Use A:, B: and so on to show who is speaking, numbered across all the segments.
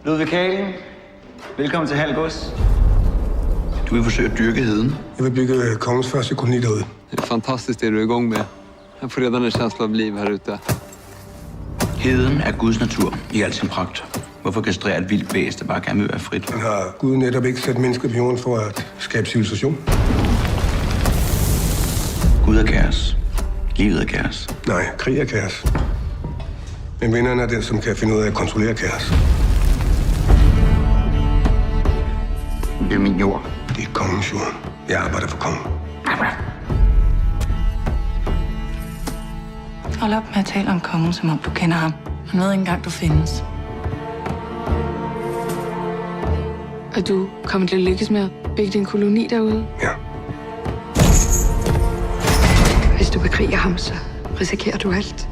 A: Ludvig Kalen, velkommen til Halgås.
B: Du vil forsøge at dyrke heden.
C: Jeg vil bygge kongens første koloni derude.
D: Det är fantastiskt det du är igång med. Jag får redan en känsla av liv här ute.
B: Heden er Guds natur i al sin pragt. Hvorfor kastrere et vildt væs, der bare gerne vil være frit?
C: Man har Gud netop ikke sat mennesker på jorden for at skabe civilisation.
B: Gud er kaos. Livet er kaos.
C: Nej, krig er kaos. Men vinderen er den, som kan finde ud af at kontrollere kaos.
B: Det er min jord.
C: Det er kongens jord. Jeg arbejder for kongen.
E: Hold op med at tale om kongen, som om du kender ham. Han ved ikke engang, du findes.
F: Og du kommer til at lykkes med at bygge din koloni derude?
C: Ja.
F: Hvis du bekriger ham, så risikerer du alt.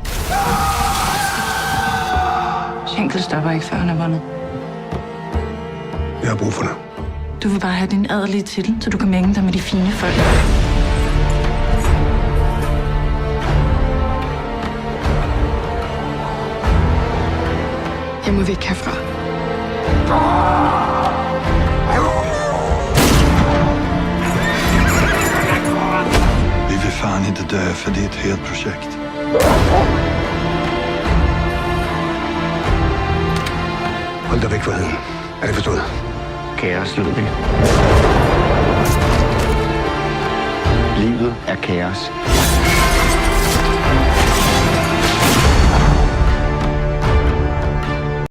E: Schenkel stopper ikke, før han er vundet.
C: Jeg har brug for dig.
E: Du vil bare have din adelige titel, så du kan mænge dig med de fine folk.
F: Jeg må væk herfra.
G: Vi vill fan inte dö, för det är ett helt projekt.
C: Hold dig væk fra heden. Er det forstået?
A: Kaos, Ludvig. Livet er kaos.